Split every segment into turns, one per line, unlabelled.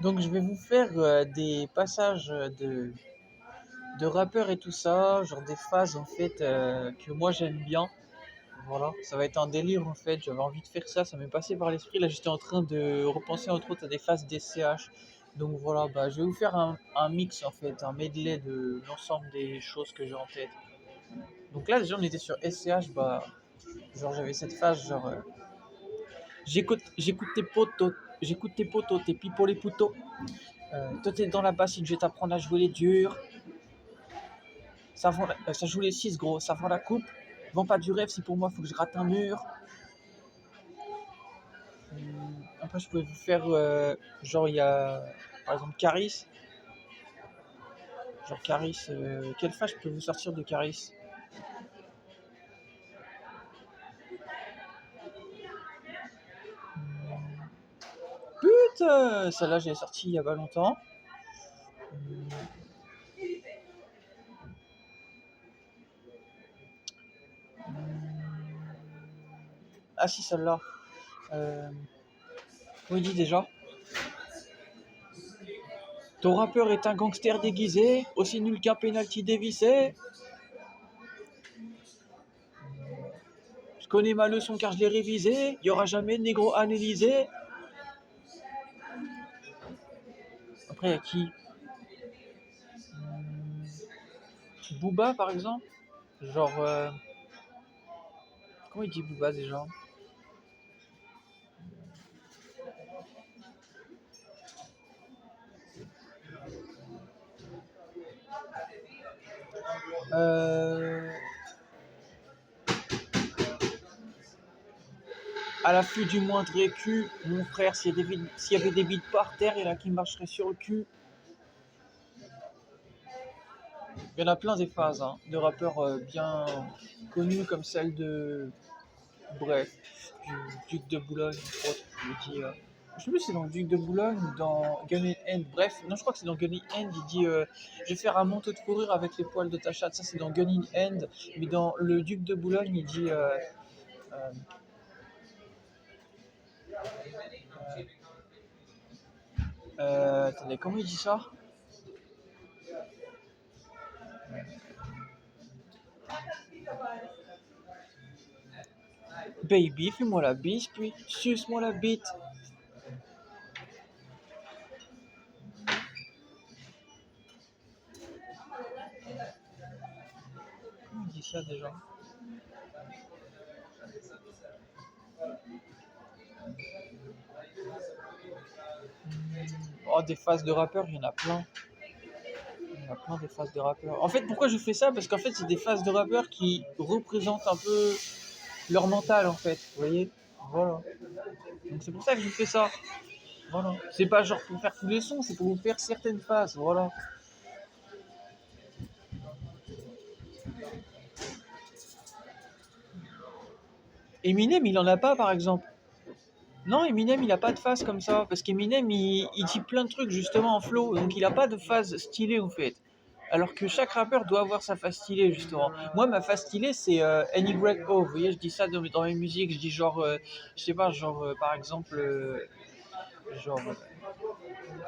Donc je vais vous faire des passages de rappeurs et tout ça, genre des phases en fait que moi j'aime bien. Voilà, ça va être un délire en fait, j'avais envie de faire ça, ça m'est passé par l'esprit. Là j'étais en train de repenser entre autres à des phases d'SCH. Donc voilà, bah, je vais vous faire un mix en fait, un medley de l'ensemble des choses que j'ai en tête. Donc là déjà on était sur SCH, bah genre j'avais cette phase genre j'écoute tes potos, tes pipos les poutos. Toi t'es dans la bassine, je vais t'apprendre à jouer les durs. Ça joue les 6 gros, ça vend la coupe. Vends pas du rêve si pour moi faut que je rate un mur. Après je pouvais vous faire genre il y a par exemple Caris. Genre Caris, quelle phase je peux vous sortir de Caris? Putain, celle-là j'ai sorti il y a pas longtemps. Ah si celle-là. Comment il dit déjà? Ton rappeur est un gangster déguisé, aussi nul qu'un penalty dévissé. Je connais ma leçon car je l'ai révisée. Y aura jamais de négro analysé. Après, il y a qui? Booba, par exemple. Genre, comment il dit Booba déjà? Euh, à l'affût du moindre écu, mon frère, s'il y avait des bites par terre, il y en a qui marcheraient sur le cul. Il y en a plein des phases hein, de rappeurs bien connus comme celle de. Bref, du Duc de Boulogne, entre autres. Je sais plus si c'est dans le Duc de Boulogne ou dans Gun in Hand. Bref, non, je crois que c'est dans Gun in Hand. Il dit je vais faire un manteau de fourrure avec les poils de ta chatte. Ça, c'est dans Gun in Hand. Mais dans le Duc de Boulogne, il dit. Euh, attendez, comment il dit ça? Baby, fais-moi la bise, puis suce-moi la bite. Comment il dit ça déjà? Oh, des phases de rappeurs, il y en a plein. Il y en a plein des phases de rappeurs. En fait, pourquoi je fais ça? Parce qu'en fait, c'est des phases de rappeurs qui représentent un peu leur mental, en fait. Vous voyez? Voilà. Donc c'est pour ça que je fais ça. Voilà. C'est pas genre pour faire tous les sons, c'est pour vous faire certaines phases. Voilà. Eminem, il en a pas, par exemple. Non, Eminem, il a pas de phase comme ça. Parce qu'Eminem, il dit plein de trucs justement en flow. Donc il a pas de phase stylée, en fait. Alors que chaque rappeur doit avoir sa phase stylée, justement. Moi, ma phase stylée, c'est NYO. Vous voyez, je dis ça dans mes musiques. Je dis genre, je sais pas, genre, par exemple, genre,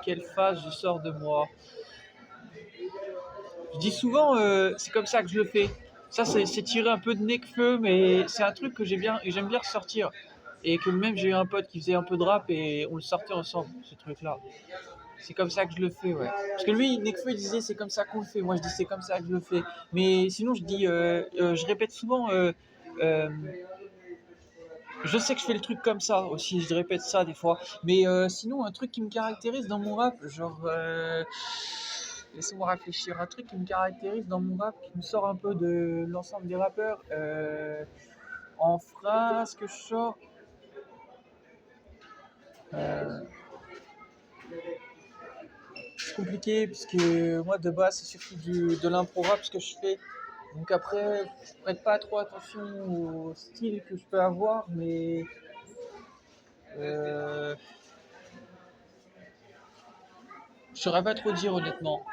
quelle phase je sors de moi. Je dis souvent, c'est comme ça que je le fais. Ça, c'est tiré un peu de Nekfeu, mais c'est un truc que j'aime bien ressortir. Et que même j'ai eu un pote qui faisait un peu de rap et on le sortait ensemble, ce truc-là. C'est comme ça que je le fais, ouais. Parce que lui, Nekfeu, il disait c'est comme ça qu'on le fait. Moi, je dis c'est comme ça que je le fais. Mais sinon, je dis, je répète souvent, euh, je sais que je fais le truc comme ça aussi. Je répète ça des fois. Mais sinon, un truc qui me caractérise dans mon rap, genre, laissez-moi réfléchir. Un truc qui me caractérise dans mon rap, qui me sort un peu de l'ensemble des rappeurs. En phrase que je sors. Euh, c'est compliqué puisque moi de base c'est surtout de l'impro rap ce que je fais. Donc après, je prête pas trop attention au style que je peux avoir, mais euh, je saurais pas trop dire honnêtement.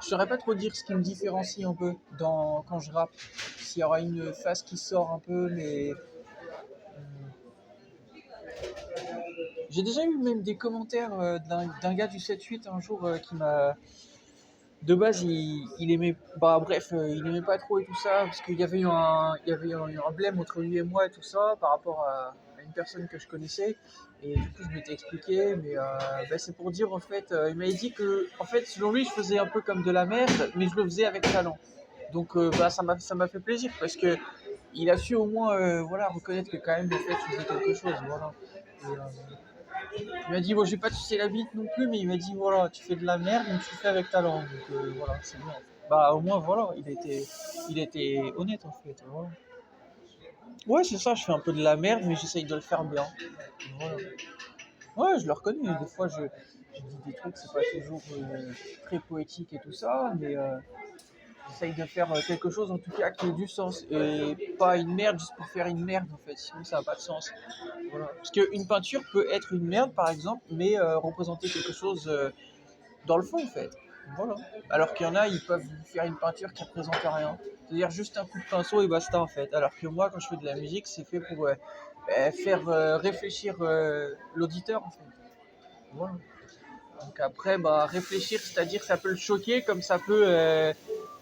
Je saurais pas trop dire ce qui me différencie un peu quand je rappe. S'il y aura une phase qui sort un peu, mais J'ai déjà eu même des commentaires d'un gars du 7-8 un jour qui m'a. De base, il aimait. Bah, bref, il aimait pas trop et tout ça, parce qu'il y avait eu un blême entre lui et moi et tout ça, par rapport à une personne que je connaissais. Et du coup, je m'étais expliqué, mais bah, c'est pour dire en fait, il m'avait dit que, en fait, selon lui, je faisais un peu comme de la merde, mais je le faisais avec talent. Donc, bah, ça m'a fait plaisir, parce que il a su au moins voilà, reconnaître que quand même, en fait, je faisais quelque chose. Voilà. Et, il m'a dit, bon, je vais pas te sucer la bite non plus, mais il m'a dit, voilà, tu fais de la merde, mais tu le fais avec talent. Donc voilà, c'est bien. Bah, au moins, voilà, il était honnête en fait. Voilà. Ouais, c'est ça, je fais un peu de la merde, mais j'essaye de le faire bien. Voilà. Ouais, je le reconnais. Des fois, je dis des trucs, c'est pas toujours très poétique et tout ça, mais j'essaye de faire quelque chose en tout cas qui ait du sens. Et pas une merde juste pour faire une merde en fait, sinon ça n'a pas de sens. Voilà. Parce qu'une peinture peut être une merde par exemple, mais représenter quelque chose dans le fond en fait. Voilà. Alors qu'il y en a, ils peuvent faire une peinture qui ne représente rien. C'est-à-dire juste un coup de pinceau et basta en fait. Alors que moi, quand je fais de la musique, c'est fait pour faire réfléchir l'auditeur en fait. Voilà. Donc après, bah, réfléchir, c'est-à-dire ça peut le choquer comme ça peut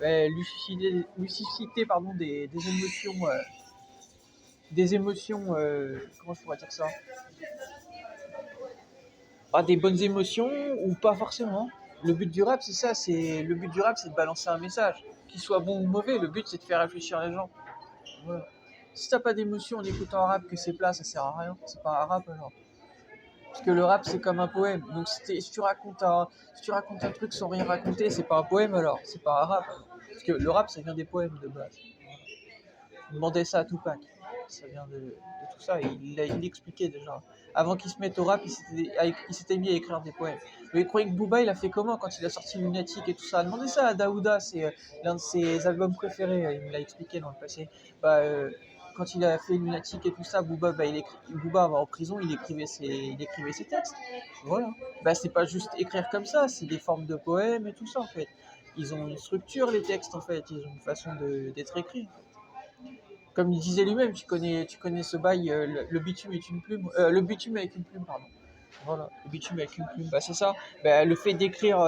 lui susciter, pardon, des émotions, comment je pourrais dire ça? Ah, des bonnes émotions ou pas forcément. Le but du rap, c'est de balancer un message, qu'il soit bon ou mauvais. Le but, c'est de faire réfléchir les gens. Voilà. Si t'as pas d'émotion en écoutant un rap que c'est plat, ça sert à rien. C'est pas un rap alors. Parce que le rap, c'est comme un poème. Donc si tu racontes un truc sans rien raconter, c'est pas un poème alors. C'est pas un rap. Parce que le rap, ça vient des poèmes de base. On demandait ça à Tupac. Ça vient de tout ça. Et il expliquait déjà. Avant qu'il se mette au rap, il s'était mis à écrire des poèmes. Mais vous croyez que Booba, il a fait comment quand il a sorti Lunatic et tout ça? Demandez ça à Daouda, c'est l'un de ses albums préférés. Il me l'a expliqué dans le passé. Bah, quand il a fait Lunatic et tout ça, Booba, bah, Booba en prison, il écrivait ses textes. Voilà. Bah, c'est pas juste écrire comme ça, c'est des formes de poèmes et tout ça en fait. Ils ont une structure, les textes en fait, ils ont une façon d'être écrits. Comme il disait lui-même, tu connais ce bail, le bitume est une plume, le bitume avec une plume, pardon. Voilà, le bitume avec une plume, bah c'est ça. Bah, le fait d'écrire,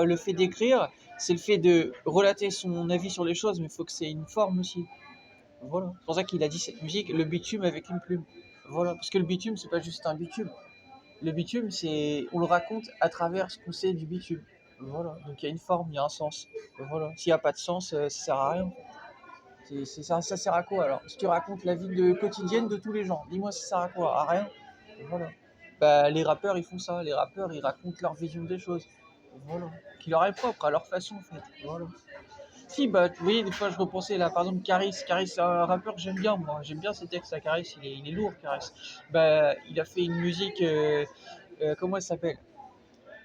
c'est le fait de relater son avis sur les choses, mais il faut que c'est une forme aussi. Voilà. C'est pour ça qu'il a dit cette musique, le bitume avec une plume. Voilà, parce que le bitume, c'est pas juste un bitume. Le bitume, on le raconte à travers ce qu'on sait du bitume. Voilà, donc il y a une forme, il y a un sens. Voilà, s'il n'y a pas de sens, ça sert à rien. Ça sert à quoi alors? Si tu racontes la vie quotidienne de tous les gens, dis-moi ça sert à quoi? À rien. Voilà. Bah, les rappeurs ils font ça, les rappeurs ils racontent leur vision des choses. Voilà. Qui leur est propre, à leur façon en fait. Voilà. Si, bah, vous voyez, des fois je repensais là, par exemple, Caris. Caris, c'est un rappeur que j'aime bien, moi. J'aime bien ses textes à Caris, il est lourd, Caris. Bah, il a fait une musique, comment elle s'appelle?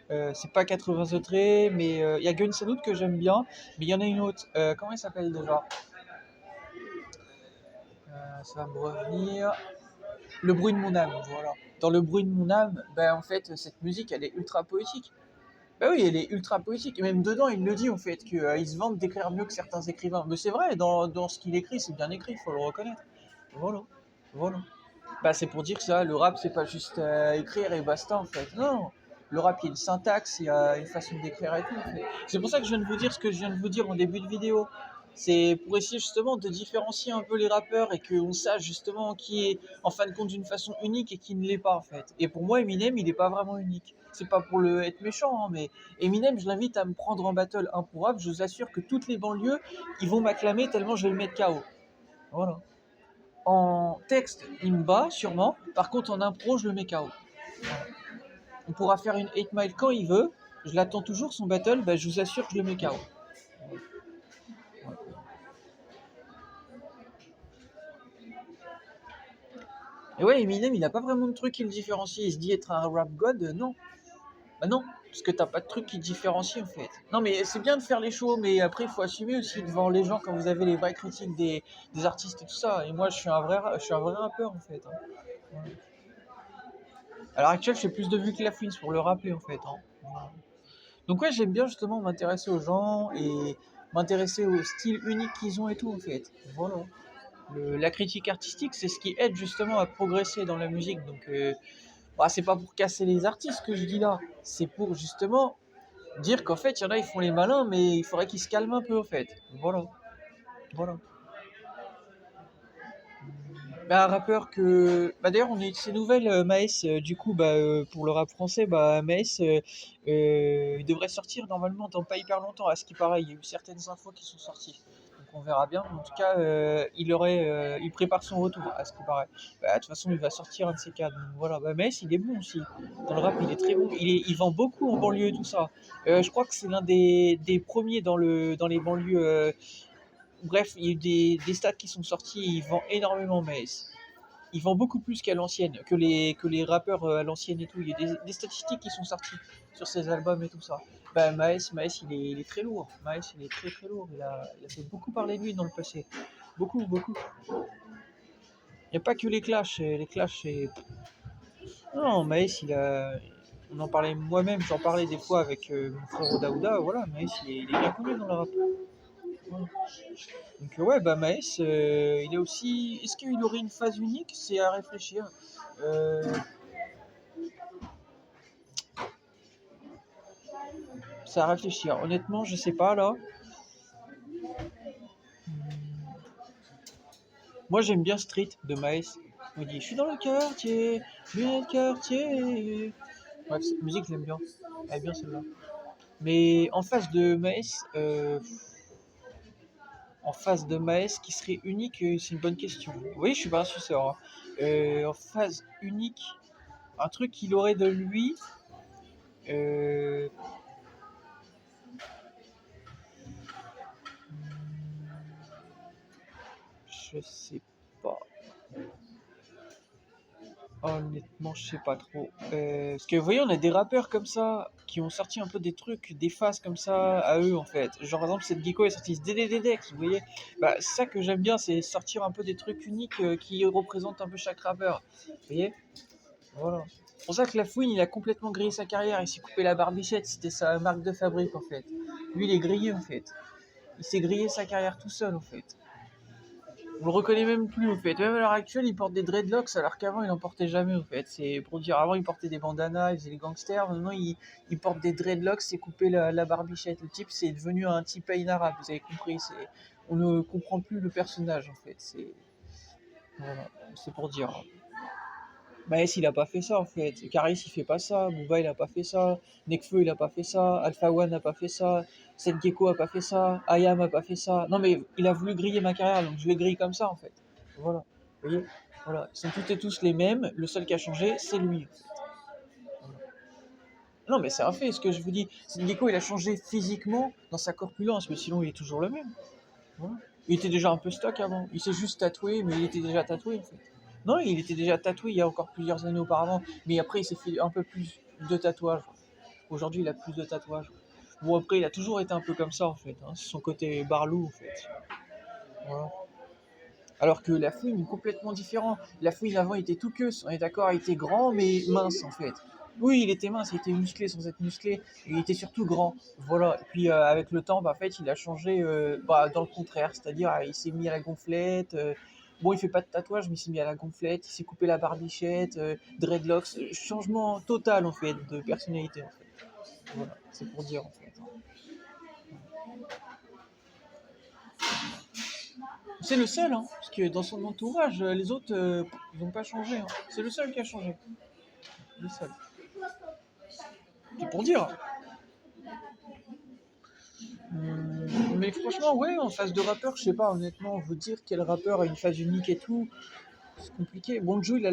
C'est pas 80 autres, mais il y a Gun Salute que j'aime bien, mais il y en a une autre. Comment elle s'appelle déjà? Ça va me revenir. Le bruit de mon âme, voilà. Dans le bruit de mon âme, ben en fait, cette musique, elle est ultra poétique. Ben oui, elle est ultra poétique. Et même dedans, il le dit en fait, qu'il se vante d'écrire mieux que certains écrivains. Mais c'est vrai, dans ce qu'il écrit, c'est bien écrit, il faut le reconnaître. Voilà. Voilà. Bah, c'est pour dire que ça, le rap, c'est pas juste écrire et basta en fait. Non. Le rap, il y a une syntaxe, il y a une façon d'écrire et tout. En fait. C'est pour ça que je viens de vous dire ce que je viens de vous dire en début de vidéo. C'est pour essayer justement de différencier un peu les rappeurs et qu'on sache justement qui est en fin de compte d'une façon unique et qui ne l'est pas en fait. Et pour moi, Eminem, il n'est pas vraiment unique. C'est pas pour être méchant, hein, mais Eminem, je l'invite à me prendre en battle un pour rap. Je vous assure que toutes les banlieues, ils vont m'acclamer tellement je vais le mettre KO. Voilà. En texte, il me bat sûrement. Par contre, en impro, je le mets KO. On pourra faire une 8 mile quand il veut. Je l'attends toujours, son battle. Bah, je vous assure que je le mets KO. Et ouais, Eminem, il a pas vraiment de truc qui le différencie. Il se dit être un rap god, non. Bah non, parce que t'as pas de truc qui te différencie en fait. Non, mais c'est bien de faire les shows, mais après, il faut assumer aussi devant les gens quand vous avez les vraies critiques des artistes et tout ça. Et moi, je suis un vrai rappeur en fait. Hein. Ouais. À l'heure actuelle, je fais plus de vues que la Fouine pour le rappeler en fait. Hein. Voilà. Donc ouais, j'aime bien justement m'intéresser aux gens et m'intéresser au style unique qu'ils ont et tout en fait. Voilà. La critique artistique, c'est ce qui aide justement à progresser dans la musique. Donc Bah, c'est pas pour casser les artistes que je dis là, c'est pour justement dire qu'en fait, il y en a, ils font les malins, mais il faudrait qu'ils se calment un peu, en fait. Voilà, voilà. Bah, un rappeur que. Bah, d'ailleurs, on a eu de ces nouvelles, Maes, du coup, bah, pour le rap français, bah, Maes, il devrait sortir normalement dans pas hyper longtemps, à ce qui paraît. Il y a eu certaines infos qui sont sorties. Donc on verra bien. En tout cas, il prépare son retour, à ce qui paraît. Bah, de toute façon, il va sortir un de ces quatre. Donc voilà, bah, Maes, il est bon aussi. Dans le rap, il est très bon. Il vend beaucoup en banlieue et tout ça. Je crois que c'est l'un des premiers dans les banlieues. Bref, il y a eu des stats qui sont sortis et il vend énormément Maes. Il vend beaucoup plus qu'à l'ancienne, que les rappeurs à l'ancienne et tout. Il y a des statistiques qui sont sorties sur ses albums et tout ça. Bah, Maes il est très lourd. Maes, il est très très lourd. Il a fait beaucoup parler de lui dans le passé. Beaucoup, beaucoup. Il n'y a pas que les Clash. Les Clash, c'est. Non, Maes, on en parlait moi-même, j'en parlais des fois avec mon frère Daouda. Voilà, Maes, il est bien connu dans le rap. Voilà. Donc ouais, bah Maes, il est aussi. Est-ce qu'il aurait une phase unique? C'est à réfléchir. Euh, c'est à réfléchir. Honnêtement, je sais pas là. Moi, j'aime bien Street de Maes. On dit, je suis dans le quartier, je suis dans le quartier. Bref, cette musique, je l'aime bien. Elle est bien celle-là. Mais en face de Maes, qui serait unique, c'est une bonne question. Oui, je suis pas un suceur, hein. En phase unique, un truc qu'il aurait de lui, euh, je sais pas. Honnêtement, je sais pas trop. Parce que vous voyez, on a des rappeurs comme ça qui ont sorti un peu des trucs, des phases comme ça à eux en fait. Genre par exemple, cette Gecko est sorti DDDDX, vous voyez. Bah, c'est ça que j'aime bien, c'est sortir un peu des trucs uniques qui représentent un peu chaque rappeur. Vous voyez. Voilà. C'est pour ça que La Fouine, il a complètement grillé sa carrière. Il s'est coupé la barbichette, c'était sa marque de fabrique en fait. Lui, il est grillé en fait. Il s'est grillé sa carrière tout seul en fait. On le reconnaît même plus en fait. Même à l'heure actuelle, il porte des dreadlocks alors qu'avant il en portait jamais en fait. C'est pour dire, avant il portait des bandanas, il faisait les gangsters. Maintenant il porte des dreadlocks, c'est coupé la barbichette. Le type c'est devenu un type arabe, vous avez compris. On ne comprend plus le personnage en fait. Voilà, c'est pour dire. Maes il a pas fait ça en fait. Caris il fait pas ça. Booba il a pas fait ça. Nekfeu il a pas fait ça. Alpha One a pas fait ça. Seth Gecko a pas fait ça. Ayam a pas fait ça. Non mais il a voulu griller ma carrière donc je le grille comme ça en fait. Voilà. Vous voyez. Voilà. Ils sont toutes et tous les mêmes. Le seul qui a changé c'est lui. Voilà. Non mais c'est un fait ce que je vous dis. Seth Gecko il a changé physiquement dans sa corpulence mais sinon il est toujours le même. Voilà. Il était déjà un peu stock avant. Il s'est juste tatoué, mais il était déjà tatoué en fait. Non, il était déjà tatoué il y a encore plusieurs années auparavant. Mais après, il s'est fait un peu plus de tatouages. Aujourd'hui, il a plus de tatouages. Bon, après, il a toujours été un peu comme ça en fait. Hein. C'est son côté barlou en fait. Voilà. Alors que la fouine est complètement différent. La fouine avant, il était tout queue. On est d'accord, il était grand mais mince en fait. Oui, il était mince, il était musclé sans être musclé, et il était surtout grand. Voilà. Et puis avec le temps, bah, en fait, il a changé bah, dans le contraire, c'est-à-dire il s'est mis à la gonflette. Bon, il fait pas de tatouage, mais il s'est mis à la gonflette, il s'est coupé la barbichette, dreadlocks, changement total en fait de personnalité en fait. Voilà, c'est pour dire en fait. C'est le seul, hein, parce que dans son entourage, les autres, ils n'ont pas changé. Hein. C'est le seul qui a changé. Le seul. C'est pour dire. Mais franchement, ouais, en phase de rappeur, je sais pas, honnêtement, vous dire quel rappeur a une phase unique et tout, c'est compliqué. Bon, Jul, il a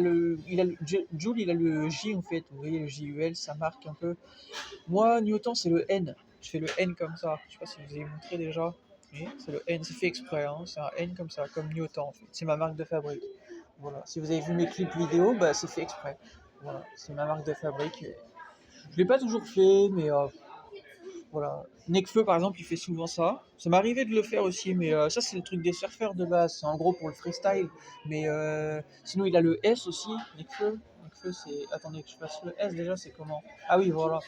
le J en fait, vous voyez, le JUL, ça marque un peu. Moi, Newton, c'est le N. Je fais le N comme ça. Je sais pas si je vous ai montré déjà. Oui, c'est le N, c'est fait exprès, hein. C'est un N comme ça, comme Newton en fait. C'est ma marque de fabrique. Voilà. Si vous avez vu mes clips vidéo, bah, c'est fait exprès. Voilà, c'est ma marque de fabrique. Je l'ai pas toujours fait, mais voilà. Nekfeu, par exemple, il fait souvent ça. Ça m'est arrivé de le faire aussi, mais ça, c'est le truc des surfeurs de base. C'est en gros pour le freestyle. Mais sinon, il a le S aussi, Nekfeu. Nekfeu, c'est. Attendez que je fasse le S déjà, c'est comment? Ah oui, voilà.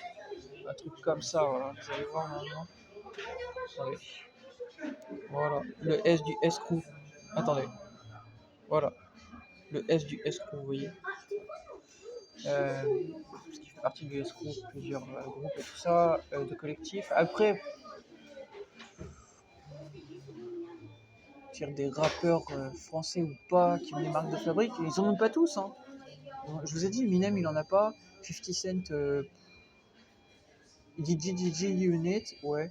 Un truc comme ça, voilà. Vous allez voir maintenant. Attendez. Voilà. Le S du S-Crew. Attendez. Voilà. Le S du S-Crew, vous voyez. euh, parce qu'il fait partie du escroc, plusieurs groupes et tout ça, de collectifs. Après, dire des rappeurs français ou pas qui ont des marques de fabrique, ils en ont pas tous. Hein. Je vous ai dit, Eminem il en a pas, 50 Cent, il dit GGG Unit, ouais,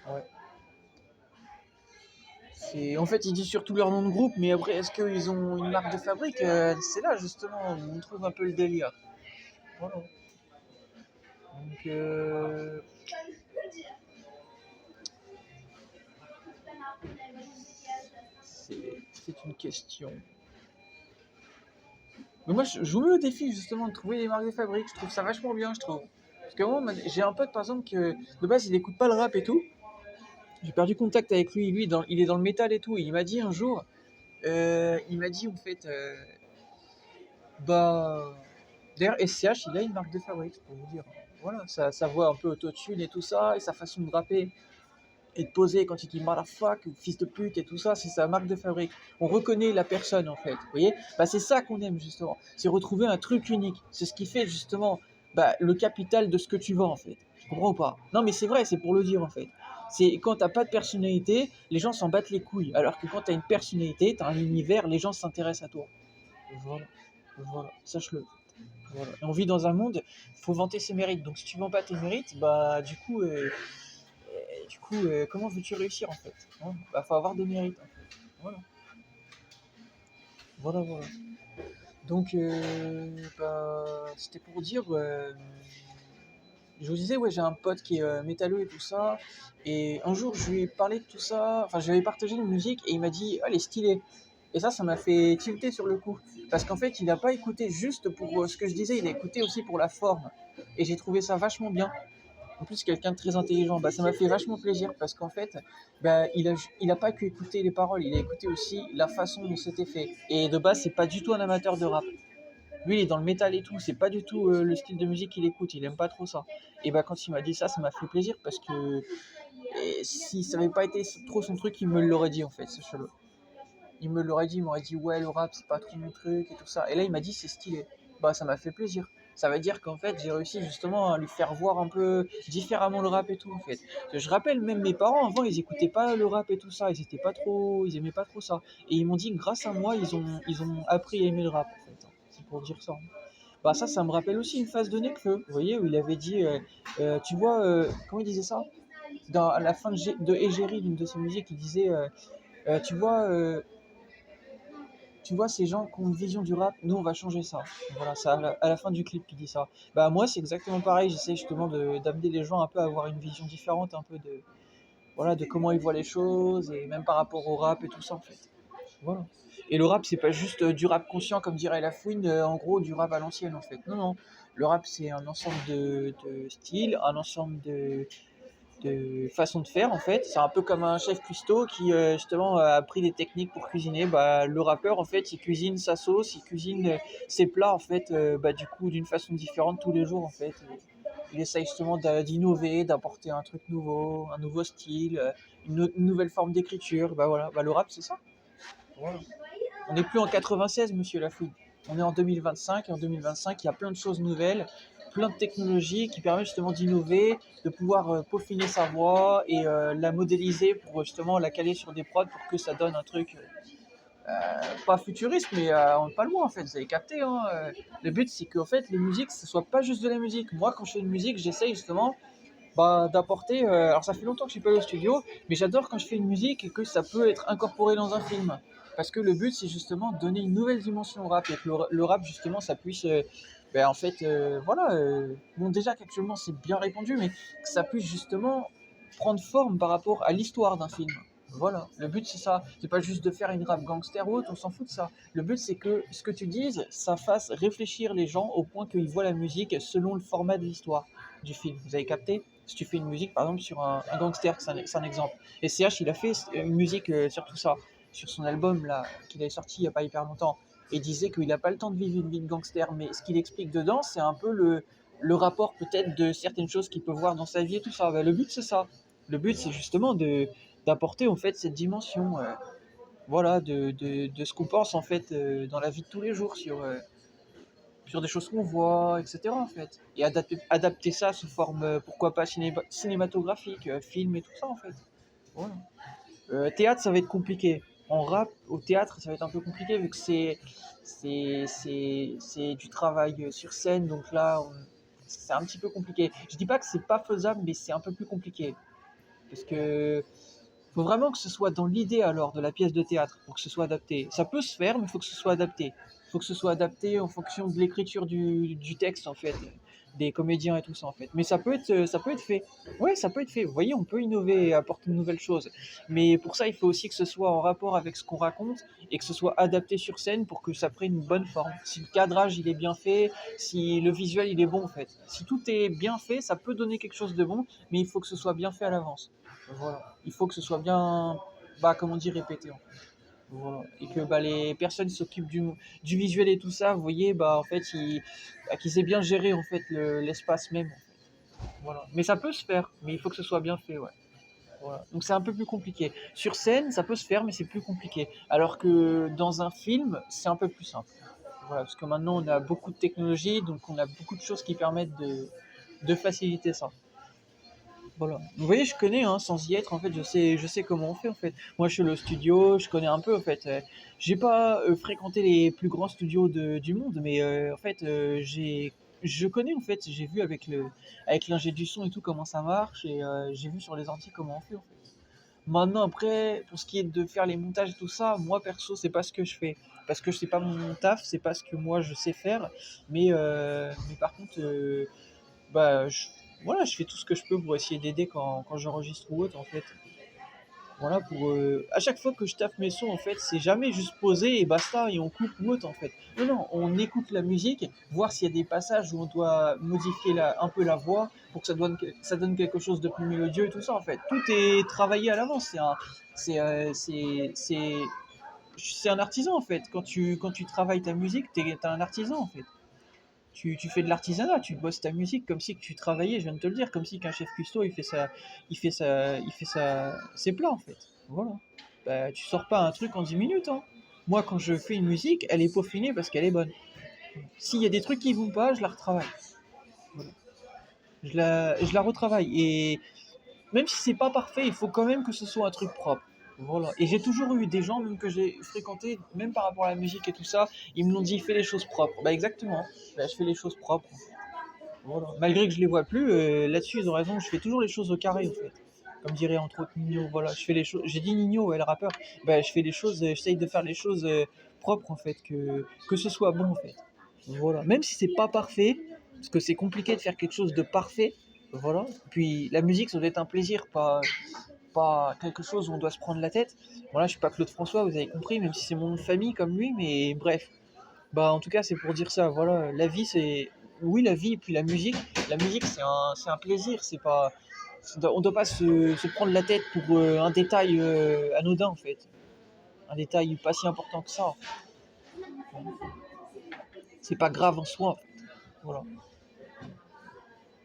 ouais. En fait, ils disent surtout leur nom de groupe, mais après, est-ce qu'ils ont une marque de fabrique? C'est là justement où on trouve un peu le délire. Voilà. Donc, c'est une question. Mais moi, je vous mets au défi justement de trouver les marques de fabrique. Je trouve ça vachement bien, je trouve. Parce que moi, j'ai un pote par exemple que de base il écoute pas le rap et tout. J'ai perdu contact avec lui. Lui, il est dans le métal et tout. Et il m'a dit un jour, il m'a dit en fait, bah, d'ailleurs SCH, il a une marque de fabrique pour vous dire. Voilà, sa voix un peu autotune et tout ça, et sa façon de rapper et de poser quand il dit motherfuck ou fils de pute et tout ça, c'est sa marque de fabrique. On reconnaît la personne en fait, vous voyez. Bah, c'est ça qu'on aime justement, c'est retrouver un truc unique. C'est ce qui fait justement le capital de ce que tu vends en fait. Tu comprends ou pas? Non mais c'est vrai, c'est pour le dire en fait. C'est quand t'as pas de personnalité, les gens s'en battent les couilles. Alors que quand t'as une personnalité, t'as un univers, les gens s'intéressent à toi. Voilà, voilà, sache-le. Voilà. Et on vit dans un monde, il faut vanter ses mérites. Donc si tu vends pas tes mérites, bah comment veux-tu réussir en fait? Hein, bah, faut avoir des mérites. En fait. Voilà, voilà, voilà. Donc, c'était pour dire, je vous disais, ouais, j'ai un pote qui est métalleux et tout ça. Et un jour, je lui ai parlé de tout ça. Enfin, je lui avais partagé une musique et il m'a dit, ah, elle est stylée. Et ça m'a fait tilter sur le coup. Parce qu'en fait, il n'a pas écouté juste pour ce que je disais, il a écouté aussi pour la forme. Et j'ai trouvé ça vachement bien. En plus, quelqu'un de très intelligent. Bah, ça m'a fait vachement plaisir parce qu'en fait, il a pas que écouté les paroles, il a écouté aussi la façon dont c'était fait. Et de base, c'est pas du tout un amateur de rap. Lui, il est dans le métal et tout, c'est pas du tout le style de musique qu'il écoute, il aime pas trop ça. Et bah, quand il m'a dit ça m'a fait plaisir parce que si ça avait pas été trop son truc, il me l'aurait dit en fait, ce chelou. Il me l'aurait dit, il m'aurait dit ouais, le rap c'est pas trop mon truc et tout ça. Et là, il m'a dit c'est stylé. Bah, ça m'a fait plaisir. Ça veut dire qu'en fait, j'ai réussi justement à lui faire voir un peu différemment le rap et tout en fait. Je rappelle même mes parents avant, ils écoutaient pas le rap et tout ça, ils aimaient pas trop ça. Et ils m'ont dit grâce à moi, ils ont appris à aimer le rap en fait. C'est pour dire ça. Bah ça me rappelle aussi une phase de Nekfeu, vous voyez, où il avait dit, tu vois, comment il disait ça? À la fin de Égérie, d'une de ses musiques, il disait, euh, tu vois, euh, tu vois ces gens qui ont une vision du rap, nous on va changer ça. Voilà, c'est à la fin du clip qui dit ça. Bah moi c'est exactement pareil, j'essaie justement d'amener les gens un peu à avoir une vision différente, un peu de comment ils voient les choses, et même par rapport au rap et tout ça en fait. Voilà. Et le rap, c'est pas juste du rap conscient, comme dirait la fouine, en gros, du rap à l'ancienne, en fait. Non, non. Le rap, c'est un ensemble de styles, un ensemble de façons de faire, en fait. C'est un peu comme un chef cuistot qui, justement, a appris des techniques pour cuisiner. Bah, le rappeur, en fait, il cuisine sa sauce, il cuisine ses plats, en fait, du coup, d'une façon différente tous les jours, en fait. Il essaye justement d'innover, d'apporter un truc nouveau, un nouveau style, une nouvelle forme d'écriture. Bah voilà, bah, le rap, c'est ça. Voilà. On n'est plus en 96, monsieur Lafouine. On est en 2025 et en 2025, il y a plein de choses nouvelles, plein de technologies qui permettent justement d'innover, de pouvoir peaufiner sa voix et la modéliser pour justement la caler sur des prods pour que ça donne un truc pas futuriste, mais pas loin en fait. Vous avez capté. Hein, le but, c'est qu'en fait, les musiques, ce soit pas juste de la musique. Moi, quand je fais une musique, j'essaye justement d'apporter. Alors ça fait longtemps que je suis pas allé au studio, mais j'adore quand je fais une musique et que ça peut être incorporé dans un film. Parce que le but c'est justement de donner une nouvelle dimension au rap et que le rap justement ça puisse, en fait, voilà. Bon déjà qu'actuellement c'est bien répandu, mais que ça puisse justement prendre forme par rapport à l'histoire d'un film. Voilà, le but c'est ça, c'est pas juste de faire une rap gangster ou autre, on s'en fout de ça. Le but c'est que ce que tu dises, ça fasse réfléchir les gens au point qu'ils voient la musique selon le format de l'histoire du film. Vous avez capté? Si tu fais une musique par exemple sur un gangster, c'est un exemple. Et CH il a fait une musique sur tout ça, sur son album là qu'il avait sorti il n'y a pas hyper longtemps, et disait qu'il n'a pas le temps de vivre une vie de gangster, mais ce qu'il explique dedans c'est un peu le rapport peut-être de certaines choses qu'il peut voir dans sa vie et tout ça. Le but c'est ça. Le but c'est justement d'apporter en fait cette dimension, voilà, de ce qu'on pense en fait dans la vie de tous les jours sur sur des choses qu'on voit, etc. en fait. Et adapter ça sous forme, pourquoi pas cinématographique, film et tout ça en fait. Voilà. Théâtre, ça va être compliqué. En rap, au théâtre, ça va être un peu compliqué vu que c'est du travail sur scène, donc là, c'est un petit peu compliqué. Je dis pas que c'est pas faisable, mais c'est un peu plus compliqué. Parce que faut vraiment que ce soit dans l'idée alors de la pièce de théâtre pour que ce soit adapté. Ça peut se faire, mais il faut que ce soit adapté. Il faut que ce soit adapté en fonction de l'écriture du texte en fait, des comédiens et tout ça en fait. Mais ça peut être fait. Ouais, ça peut être fait. Vous voyez, on peut innover et apporter de nouvelles choses. Mais pour ça, il faut aussi que ce soit en rapport avec ce qu'on raconte et que ce soit adapté sur scène pour que ça prenne une bonne forme. Si le cadrage il est bien fait, si le visuel il est bon en fait. Si tout est bien fait, ça peut donner quelque chose de bon, mais il faut que ce soit bien fait à l'avance. Voilà. Il faut que ce soit bien, bah, comme on dit, répété. En fait. Voilà. Et que bah, les personnes qui s'occupent du visuel et tout ça, vous voyez, bah, en fait, qu'ils aient bien géré en fait, l'espace même. En fait. Voilà. Mais ça peut se faire, mais il faut que ce soit bien fait. Ouais. Voilà. Donc c'est un peu plus compliqué. Sur scène, ça peut se faire, mais c'est plus compliqué. Alors que dans un film, c'est un peu plus simple. Voilà, parce que maintenant, on a beaucoup de technologies, donc on a beaucoup de choses qui permettent de faciliter ça. Voilà. Vous voyez, je connais, hein, sans y être, en fait, je sais comment on fait, en fait. Moi, je suis le studio, je connais un peu, en fait. J'ai pas fréquenté les plus grands studios du monde, mais en fait, je connais, en fait. J'ai vu avec l'ingé du son et tout comment ça marche, et j'ai vu sur les ordi comment on fait, en fait. Maintenant, après, pour ce qui est de faire les montages et tout ça, moi, perso, c'est pas ce que je fais. Parce que c'est pas mon taf, c'est pas ce que moi je sais faire. Mais par contre, bah, voilà, je fais tout ce que je peux pour essayer d'aider quand j'enregistre ou autre, en fait. Voilà, à chaque fois que je tape mes sons, en fait, c'est jamais juste poser et basta, et on coupe ou autre, en fait. Non, non, on écoute la musique, voir s'il y a des passages où on doit modifier un peu la voix pour que ça donne quelque chose de plus mélodieux et tout ça, en fait. Tout est travaillé à l'avance. C'est un artisan, en fait. Quand tu travailles ta musique, t'es un artisan, en fait. Tu fais de l'artisanat, tu bosses ta musique comme si que tu travaillais, je viens de te le dire, comme si qu'un chef cuistot il fait ses plats en fait. Voilà. Bah, tu sors pas un truc en 10 minutes. Hein. Moi, quand je fais une musique, elle est peaufinée parce qu'elle est bonne. S'il y a des trucs qui vont pas, je la retravaille. Voilà. Je la retravaille. Et même si c'est pas parfait, il faut quand même que ce soit un truc propre. Voilà. Et j'ai toujours eu des gens, même que j'ai fréquentés, même par rapport à la musique et tout ça, ils me l'ont dit, fais les choses propres. Bah exactement. Bah, je fais les choses propres. Voilà. Malgré que je les vois plus, là-dessus ils ont raison, je fais toujours les choses au carré en fait. Comme dirait entre autres Nino, voilà, je fais les choses. J'ai dit Nino, ouais, le rappeur, bah, je fais les choses, j'essaye de faire les choses propres en fait, que ce soit bon en fait. Voilà. Même si c'est pas parfait, parce que c'est compliqué de faire quelque chose de parfait, voilà. Puis la musique ça doit être un plaisir, pas quelque chose où on doit se prendre la tête. Voilà, je suis pas Claude François, vous avez compris, même si c'est mon nom de famille comme lui, mais bref. Bah, en tout cas, c'est pour dire ça. Voilà, la vie, c'est. Oui, la vie, et puis la musique, c'est un plaisir. C'est pas. On doit pas se prendre la tête pour un détail anodin, en fait. Un détail pas si important que ça. C'est pas grave en soi, en fait. Voilà.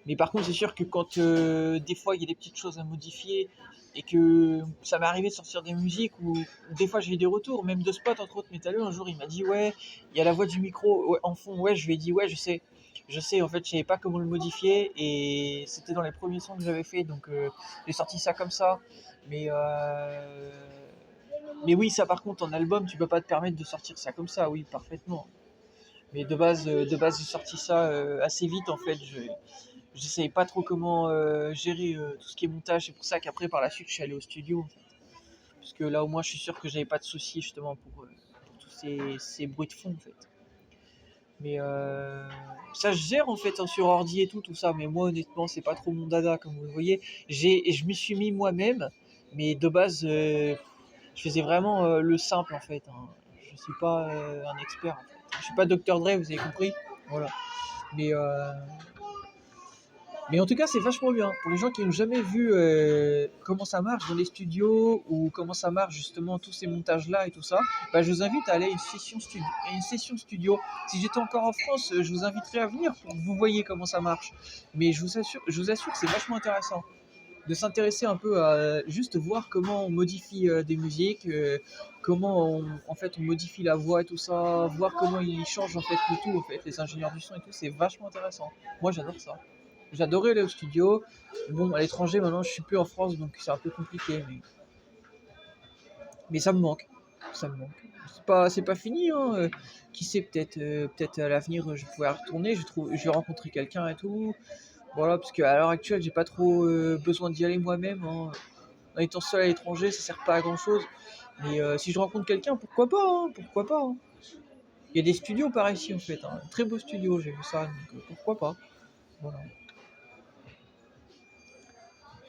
Mais par contre, c'est sûr que quand des fois il y a des petites choses à modifier et que ça m'est arrivé de sortir des musiques où des fois j'ai eu des retours, même de Spot entre autres métalleux, un jour il m'a dit ouais, il y a la voix du micro ouais, en fond, ouais, je lui ai dit ouais, je sais, en fait, je savais pas comment le modifier et c'était dans les premiers sons que j'avais fait, donc j'ai sorti ça comme ça. Mais, euh, mais oui, ça par contre en album, tu peux pas te permettre de sortir ça comme ça, oui, parfaitement. Mais de base j'ai sorti ça assez vite en fait. Je savais pas trop comment gérer tout ce qui est montage. C'est pour ça qu'après, par la suite, je suis allé au studio. En fait. Parce que là, au moins, je suis sûr que j'avais pas de soucis justement pour tous ces bruits de fond en fait. Mais ça, je gère en fait hein, sur ordi et tout ça. Mais moi, honnêtement, c'est pas trop mon dada, comme vous le voyez. Je m'y suis mis moi-même. Mais de base, je faisais vraiment le simple en fait. Hein. Je suis pas un expert en fait. Je suis pas Dr. Dre, vous avez compris. Voilà. Mais Mais en tout cas, c'est vachement bien. Pour les gens qui n'ont jamais vu comment ça marche dans les studios ou comment ça marche justement tous ces montages-là et tout ça, bah, je vous invite à aller à une session studio. Si j'étais encore en France, je vous inviterais à venir pour que vous voyez comment ça marche. Mais je vous assure que c'est vachement intéressant. de s'intéresser un peu à juste voir comment on modifie des musiques, comment en fait on modifie la voix et tout ça, voir comment ils changent en fait le tout, en fait, les ingénieurs du son et tout, c'est vachement intéressant. Moi j'adore ça. J'adorais aller au studio. Bon, à l'étranger maintenant, je suis plus en France, donc c'est un peu compliqué, mais ça me manque. Ça me manque. C'est pas fini, hein. Qui sait, peut-être à l'avenir, je vais pouvoir y retourner, je vais rencontrer quelqu'un et tout. Voilà, parce qu'à l'heure actuelle, j'ai pas trop besoin d'y aller moi-même, hein. En étant seul à l'étranger, ça sert pas à grand chose. Mais si je rencontre quelqu'un, pourquoi pas, hein, pourquoi pas, hein. Il y a des studios par ici en fait, hein. Très beaux studios, j'ai vu ça, donc pourquoi pas. Voilà.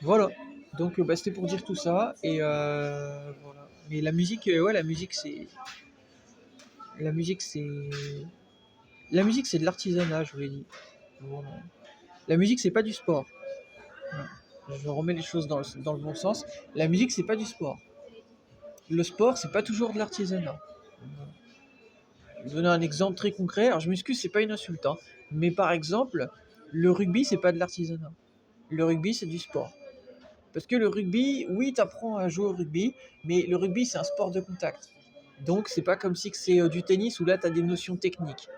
Voilà. Donc bah, c'était pour dire tout ça. Et voilà. Mais la musique, ouais, la musique c'est, la musique c'est de l'artisanat, je vous l'ai dit. Voilà. La musique c'est pas du sport. Voilà. Je remets les choses dans le bon sens. La musique c'est pas du sport. Le sport c'est pas toujours de l'artisanat. Voilà. Je vais vous donner un exemple très concret. Alors je m'excuse, c'est pas une insulte, hein. Mais par exemple, le rugby c'est pas de l'artisanat. Le rugby c'est du sport. Parce que le rugby, oui, t'apprends à jouer au rugby, mais le rugby, c'est un sport de contact. Donc, c'est pas comme si que c'est du tennis où là, t'as des notions techniques.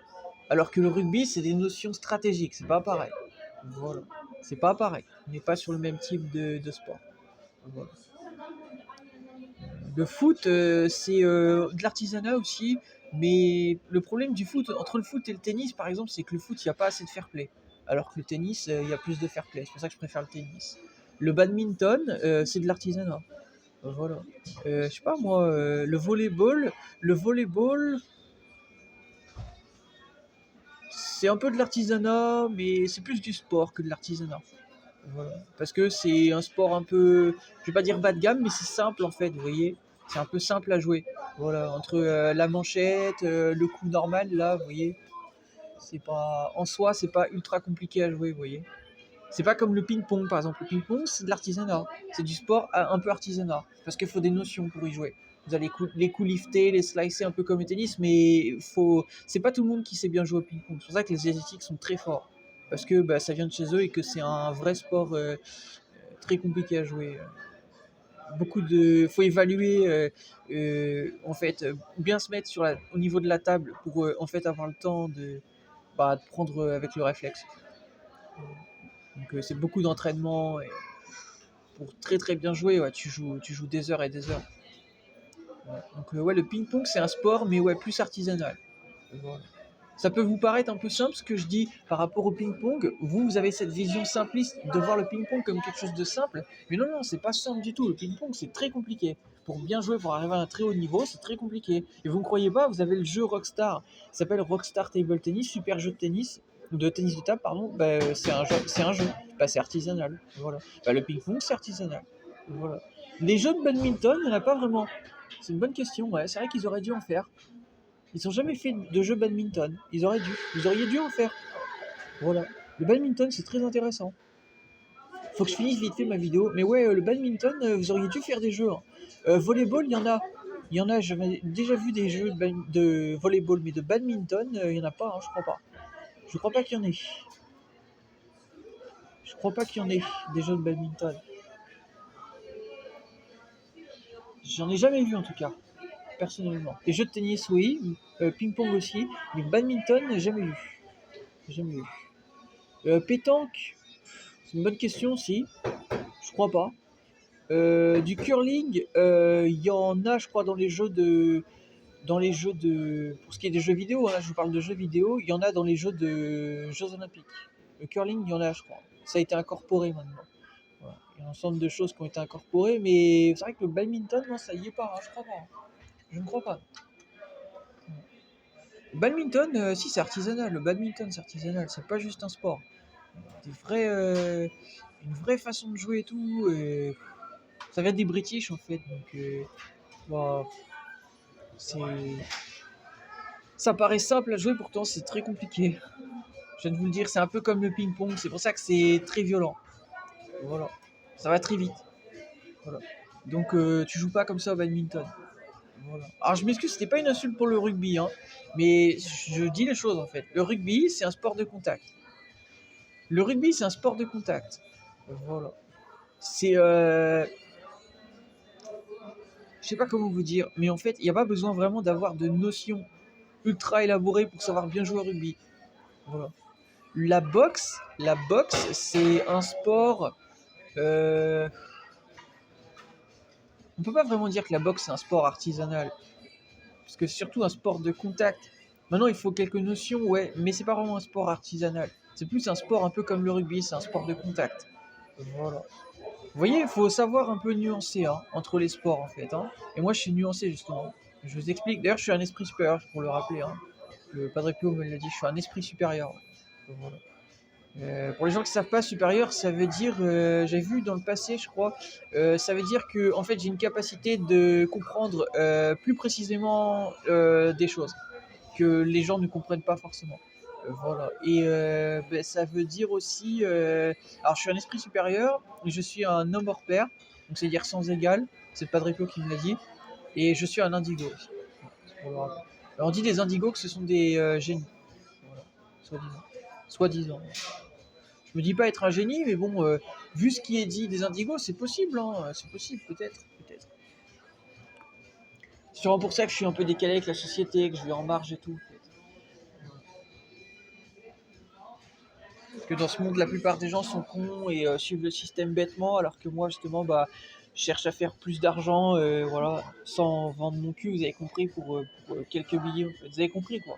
Alors que le rugby, c'est des notions stratégiques, c'est pas pareil. Voilà. C'est pas pareil. On n'est pas sur le même type de sport. Voilà. Le foot, c'est de l'artisanat aussi, mais le problème du foot, entre le foot et le tennis, par exemple, c'est que le foot, il n'y a pas assez de fair play. Alors que le tennis, il y a plus de fair play. C'est pour ça que je préfère le tennis. Le badminton, c'est de l'artisanat. Voilà. Je sais pas moi, le volleyball, c'est un peu de l'artisanat, mais c'est plus du sport que de l'artisanat. Voilà. Parce que c'est un sport un peu, je vais pas dire bas de gamme, mais c'est simple en fait, vous voyez. C'est un peu simple à jouer. Voilà, entre la manchette, le coup normal, là, vous voyez. C'est pas, en soi, c'est pas ultra compliqué à jouer, vous voyez. C'est pas comme le ping-pong, par exemple. Le ping-pong, c'est de l'artisanat. C'est du sport un peu artisanat. Parce qu'il faut des notions pour y jouer. Vous allez les coups lifter, les slicer un peu comme le tennis, mais c'est pas tout le monde qui sait bien jouer au ping-pong. C'est pour ça que les Asiatiques sont très forts. Parce que bah, ça vient de chez eux et que c'est un vrai sport très compliqué à jouer. Faut évaluer, en fait, bien se mettre au niveau de la table pour en fait avoir le temps de prendre avec le réflexe. Donc c'est beaucoup d'entraînement et pour très très bien jouer, ouais, tu joues des heures et des heures. Ouais. Donc ouais, le ping-pong c'est un sport, mais ouais, plus artisanal. Voilà. Ça peut vous paraître un peu simple ce que je dis par rapport au ping-pong. Vous avez cette vision simpliste de voir le ping-pong comme quelque chose de simple, mais non, non, c'est pas simple du tout. Le ping-pong c'est très compliqué. Pour bien jouer, pour arriver à un très haut niveau, c'est très compliqué. Et vous ne croyez pas, vous avez le jeu Rockstar, qui s'appelle Rockstar Table Tennis, super jeu de tennis de table, pardon. Bah, c'est un jeu. Bah, c'est artisanal. Voilà. Bah, le ping-pong c'est artisanal. Voilà. Les jeux de badminton, il n'y en a pas vraiment. C'est une bonne question, ouais. C'est vrai qu'ils auraient dû en faire. Ils n'ont jamais fait de jeu badminton. Ils auraient dû. Vous auriez dû en faire. Voilà. Le badminton, c'est très intéressant. Faut que je finisse vite fait ma vidéo. Mais ouais, le badminton, vous auriez dû faire des jeux, hein. Volleyball, il y en a. Il y en a, j'avais déjà vu des jeux de volleyball, mais de badminton, il n'y en a pas, hein, je crois pas. Je crois pas qu'il y en ait. Je crois pas qu'il y en ait des jeux de badminton. J'en ai jamais vu en tout cas, personnellement. Les jeux de tennis, oui. Ping-pong aussi. Mais badminton, jamais vu. Jamais vu. Pétanque, c'est une bonne question aussi. Je crois pas. Du curling, il y en a, je crois, pour ce qui est des jeux vidéo, hein, là je vous parle de jeux vidéo, il y en a dans les jeux de Jeux Olympiques. Le curling, il y en a, je crois. Ça a été incorporé maintenant. Voilà. Il y a un ensemble de choses qui ont été incorporées, mais c'est vrai que le badminton, non, ça y est pas, hein, je crois pas. Je ne crois pas. Le badminton, si, c'est artisanal. Le badminton, c'est artisanal. C'est pas juste un sport. Une vraie façon de jouer et tout. Ça vient des British en fait, donc bah, c'est, ça paraît simple à jouer, pourtant c'est très compliqué. Je viens de vous le dire, c'est un peu comme le ping-pong, c'est pour ça que c'est très violent. Voilà, ça va très vite. Voilà. Donc tu joues pas comme ça au badminton. Voilà. Alors je m'excuse, c'était pas une insulte pour le rugby, hein, mais je dis les choses en fait. Le rugby, c'est un sport de contact. Le rugby, c'est un sport de contact. Voilà. C'est, je sais pas comment vous dire, mais en fait, il n'y a pas besoin vraiment d'avoir de notions ultra élaborées pour savoir bien jouer au rugby. Voilà. La boxe, c'est un sport. euh, on peut pas vraiment dire que la boxe c'est un sport artisanal, parce que c'est surtout un sport de contact. Maintenant, il faut quelques notions, ouais, mais c'est pas vraiment un sport artisanal. C'est plus un sport un peu comme le rugby, c'est un sport de contact. Voilà. Vous voyez, il faut savoir un peu nuancer hein, entre les sports en fait. Hein. Et moi, je suis nuancé justement. Je vous explique. D'ailleurs, je suis un esprit supérieur, pour le rappeler. Hein. Le Padre Pio me l'a dit, je suis un esprit supérieur. Voilà. Pour les gens qui ne savent pas, supérieur, ça veut dire, j'ai vu dans le passé, je crois, ça veut dire que en fait, j'ai une capacité de comprendre plus précisément des choses que les gens ne comprennent pas forcément. Voilà. Et ben, ça veut dire aussi, alors je suis un esprit supérieur, je suis un homme hors pair, donc c'est-à-dire sans égal. C'est le Padre Pio qui me l'a dit. Et je suis un indigo aussi. Voilà. Alors, on dit des indigos que ce sont des génies. Voilà. Soi-disant. Soi-disant. Je me dis pas être un génie, mais bon, vu ce qui est dit des indigos, c'est possible, hein, c'est possible, peut-être, peut-être. C'est sûrement pour ça que je suis un peu décalé avec la société, que je vais en marge et tout. Parce que dans ce monde, la plupart des gens sont cons et suivent le système bêtement, alors que moi, justement, bah, je cherche à faire plus d'argent, voilà, sans vendre mon cul, vous avez compris, pour quelques millions. En fait. Vous avez compris, quoi.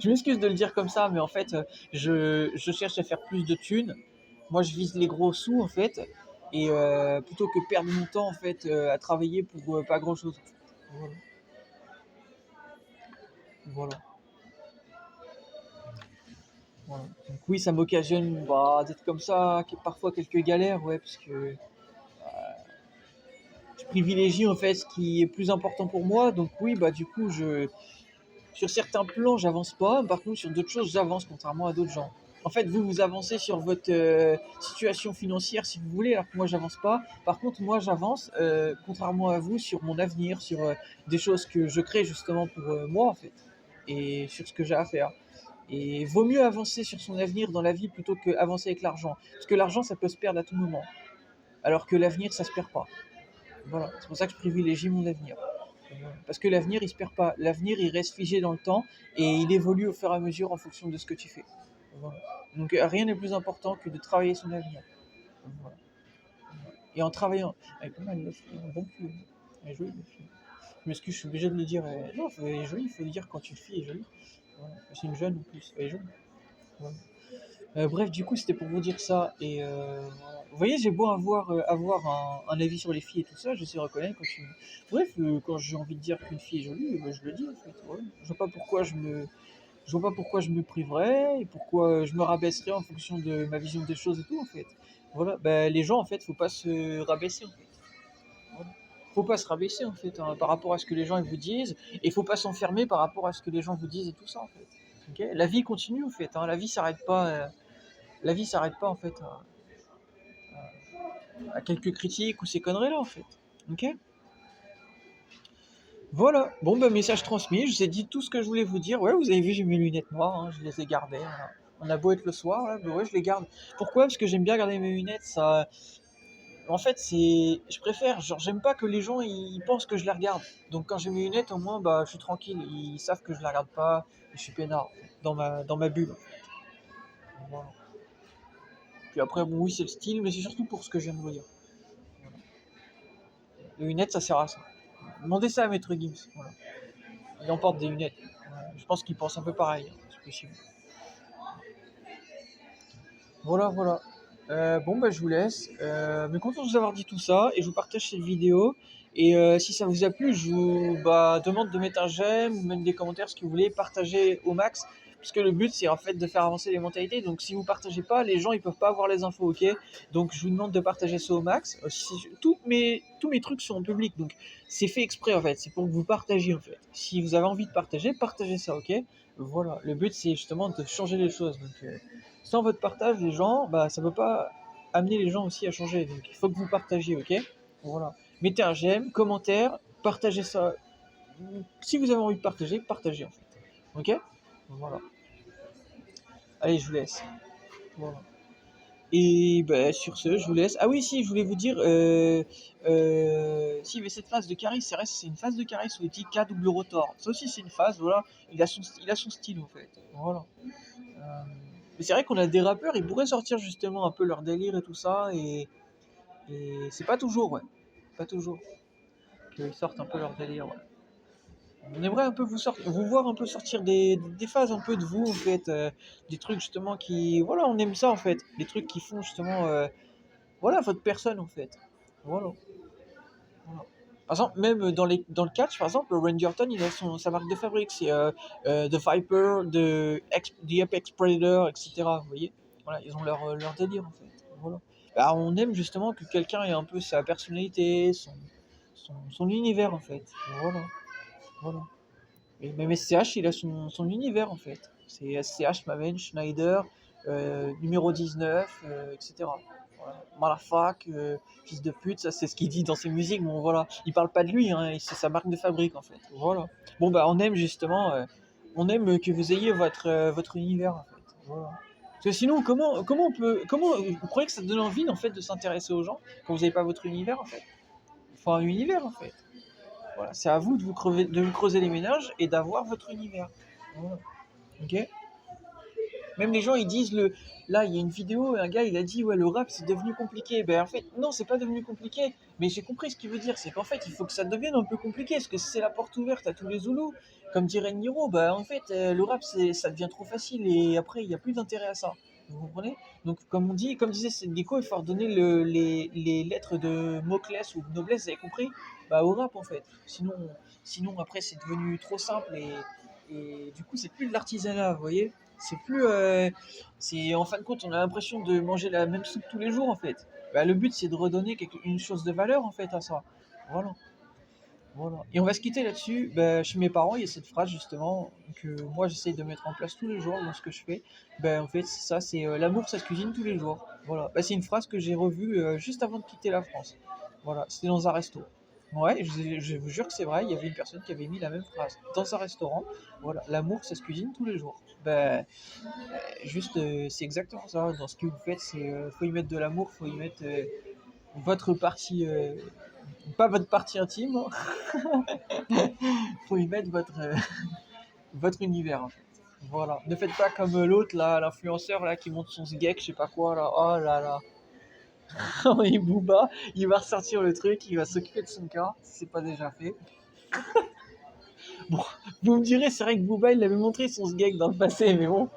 Je m'excuse de le dire comme ça, mais en fait, je cherche à faire plus de thunes. Moi, je vise les gros sous, en fait, et plutôt que perdre mon temps, en fait, à travailler pour pas grand-chose. Voilà. Voilà. Voilà. Donc oui, ça m'occasionne bah, d'être comme ça, parfois quelques galères, ouais, parce que je privilégie en fait ce qui est plus important pour moi. Donc oui, bah du coup, sur certains plans, j'avance pas. Par contre, sur d'autres choses, j'avance, contrairement à d'autres gens. En fait, vous avancez sur votre situation financière si vous voulez, alors que moi, j'avance pas. Par contre, moi, j'avance, contrairement à vous, sur mon avenir, sur des choses que je crée justement pour moi, en fait, et sur ce que j'ai à faire. Et vaut mieux avancer sur son avenir dans la vie plutôt qu'avancer avec l'argent. Parce que l'argent, ça peut se perdre à tout moment. Alors que l'avenir, ça se perd pas. Voilà, c'est pour ça que je privilégie mon avenir. Parce que l'avenir, il se perd pas. L'avenir, il reste figé dans le temps et il évolue au fur et à mesure en fonction de ce que tu fais. Voilà. Donc rien n'est plus important que de travailler son avenir. Voilà. Et en travaillant. Elle est pas mal, la fille, un bon cul. Elle est jolie, la fille. Je m'excuse, je suis obligé de le dire. Non, elle est jolie, il faut le dire quand une fille est jolie. Voilà. C'est une jeune en plus, elle est jolie. Voilà. Bref, du coup, c'était pour vous dire ça. Et voilà. Vous voyez, j'ai beau avoir un avis sur les filles et tout ça, je sais reconnaître quand tu. Bref, quand j'ai envie de dire qu'une fille est jolie, je le dis en fait. Ouais. Je vois pas pourquoi je me priverais et pourquoi je me rabaisserais en fonction de ma vision des choses et tout en fait. Voilà, ben, les gens en fait, faut pas se rabaisser en fait. Voilà. Faut pas se rabaisser en fait hein, par rapport à ce que les gens ils vous disent et faut pas s'enfermer par rapport à ce que les gens vous disent et tout ça en fait. Ok, la vie continue en fait, hein, la vie s'arrête pas. La vie s'arrête pas en fait à quelques critiques ou ces conneries là en fait. Ok. Voilà. Bon bah message transmis. Je vous ai dit tout ce que je voulais vous dire. Ouais, vous avez vu, j'ai mes lunettes noires. Hein, je les ai gardées. Voilà. On a beau être le soir, là, mais ouais, je les garde. Pourquoi? Parce que j'aime bien garder mes lunettes. Ça, en fait, je préfère. Genre, j'aime pas que les gens ils pensent que je les regarde. Donc quand j'ai mes lunettes, au moins, bah, je suis tranquille. Ils savent que je les regarde pas. Et je suis peinard en fait, dans ma bulle. Voilà. Puis après, bon, oui, c'est le style, mais c'est surtout pour ce que j'aime vous dire. Les lunettes, ça sert à ça. Demandez ça à Maître Gims. Voilà. Il emporte des lunettes. Voilà. Je pense qu'il pense un peu pareil. Hein, c'est possible. Voilà, voilà. Bon, bah, je vous laisse. Mais content de vous avoir dit tout ça. Et je vous partage cette vidéo. Et si ça vous a plu, je vous demande de mettre un j'aime, ou même des commentaires, ce que vous voulez, partager au max. Parce que le but, c'est en fait de faire avancer les mentalités. Donc, si vous partagez pas, les gens, ils peuvent pas avoir les infos, ok? Donc, je vous demande de partager ça au max. Tous mes trucs sont en public. Donc, c'est fait exprès, en fait. C'est pour que vous partagiez, en fait. Si vous avez envie de partager, partagez ça, ok? Voilà. Le but, c'est justement de changer les choses. Donc, sans votre partage, les gens, bah, ça ne peut pas amener les gens aussi à changer. Donc il faut que vous partagiez, ok? Voilà. Mettez un j'aime, commentaire, partagez ça. Si vous avez envie de partager, partagez en fait. Ok? Voilà. Allez, je vous laisse. Voilà. Et bah, sur ce, je vous laisse. Ah oui, si, je voulais vous dire, si, mais cette phase de Caris, c'est une phase de Caris où il dit K double rotor. Ça aussi, c'est une phase, voilà. Il a son style, en fait. Voilà. Mais c'est vrai qu'on a des rappeurs, ils pourraient sortir justement un peu leur délire et tout ça, et c'est pas toujours, ouais. Pas toujours qu'ils sortent un peu leur délire, ouais. On aimerait un peu vous voir un peu sortir des phases un peu de vous, en fait. Des trucs justement qui. Voilà, on aime ça, en fait. Des trucs qui font justement. Voilà, votre personne, en fait. Voilà. Voilà. Par exemple, même dans le catch, par exemple, Randy Orton, il a sa marque de fabrique, c'est The Viper, The Apex Predator, etc. Vous voyez? Voilà, ils ont leur délire, en fait. Voilà. Bah, on aime justement que quelqu'un ait un peu sa personnalité, son univers, en fait. Voilà. Voilà. Et même SCH, il a son univers, en fait. C'est SCH, Maven, Schneider, numéro 19, etc. Voilà. Malafak, fils de pute, ça c'est ce qu'il dit dans ses musiques. Bon voilà, il parle pas de lui, hein, c'est sa marque de fabrique en fait. Voilà. Bon bah on aime justement, on aime que vous ayez votre univers en fait. Voilà. Parce que sinon, comment vous croyez que ça donne envie en fait de s'intéresser aux gens quand vous n'avez pas votre univers en fait? Il faut un univers en fait. Voilà, c'est à vous de vous creuser les ménages et d'avoir votre univers. Voilà. Ok. Même les gens ils disent là il y a une vidéo, un gars il a dit ouais le rap c'est devenu compliqué. Ben en fait non c'est pas devenu compliqué, mais j'ai compris ce qu'il veut dire, c'est qu'en fait il faut que ça devienne un peu compliqué, parce que si c'est la porte ouverte à tous les Zoulous, comme dirait Niro, bah en fait le rap ça devient trop facile et après il n'y a plus d'intérêt à ça. Vous comprenez? Donc comme disait Gecko, il faut redonner les lettres de Moclès ou de noblesse, vous avez compris? Bah au rap en fait. Sinon après c'est devenu trop simple et du coup c'est plus de l'artisanat, vous voyez? C'est plus. C'est en fin de compte, on a l'impression de manger la même soupe tous les jours en fait. Bah, le but c'est de redonner une chose de valeur en fait à ça. Voilà. Voilà. Et on va se quitter là-dessus. Bah, chez mes parents, il y a cette phrase justement que moi j'essaye de mettre en place tous les jours dans ce que je fais. Bah, en fait, c'est ça, c'est l'amour, ça se cuisine tous les jours. Voilà. Bah, c'est une phrase que j'ai revue juste avant de quitter la France. Voilà, c'était dans un resto. Ouais, je vous jure que c'est vrai, il y avait une personne qui avait mis la même phrase dans un restaurant. Voilà, l'amour, ça se cuisine tous les jours. Ben, juste, c'est exactement ça. Dans ce que vous faites, c'est faut y mettre de l'amour, faut y mettre votre partie, pas votre partie intime, hein. Faut y mettre votre univers en fait. Voilà. Ne faites pas comme l'autre là, l'influenceur là qui monte son sgeg, je sais pas quoi là. Oh là là. Et Booba, il va ressortir le truc, il va s'occuper de son cas, si c'est pas déjà fait. Bon, vous me direz, c'est vrai que Booba il avait montré son sgeg dans le passé, mais bon,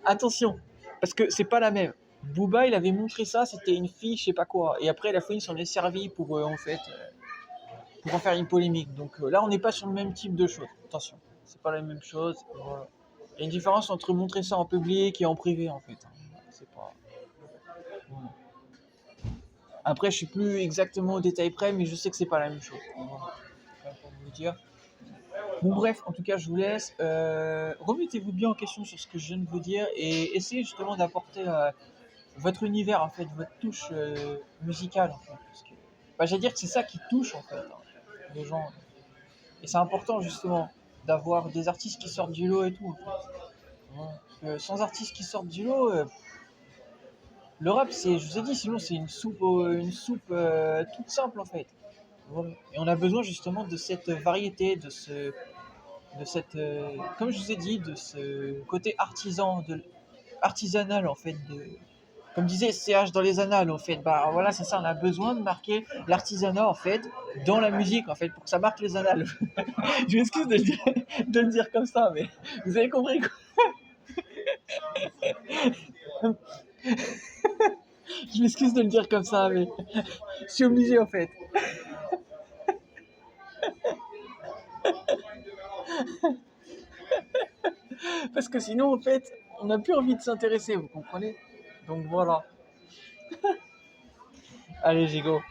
attention, parce que c'est pas la même. Booba il avait montré ça, c'était une fille, je sais pas quoi, et après la fouine s'en est servi pour en fait pour en faire une polémique. Donc là on n'est pas sur le même type de choses. Attention, c'est pas la même chose. Voilà. Il y a une différence entre montrer ça en public et en privé en fait. C'est pas. Voilà. Après je suis plus exactement au détail près, mais je sais que c'est pas la même chose. Voilà. Pour vous dire. Bon bref, en tout cas je vous laisse. Remettez-vous bien en question sur ce que je viens de vous dire et essayez justement d'apporter votre univers en fait, votre touche musicale en fait. Parce que, bah, j'allais dire que c'est ça qui touche en fait les gens. Et c'est important justement d'avoir des artistes qui sortent du lot et tout. En fait. Voilà. Sans artistes qui sortent du lot, le rap c'est, je vous ai dit, sinon c'est une soupe toute simple en fait. Voilà. Et on a besoin justement de cette variété, de cette, comme je vous ai dit, de ce côté artisanal en fait, comme disait CH dans les annales en fait. Bah voilà, c'est ça, on a besoin de marquer l'artisanat en fait dans la musique en fait pour que ça marque les annales. Je m'excuse de le dire comme ça, mais vous avez compris quoi. Je m'excuse de le dire comme ça, mais je suis obligé en fait. Parce que sinon en fait, on n'a plus envie de s'intéresser, vous comprenez? Donc voilà. Allez, Gigo.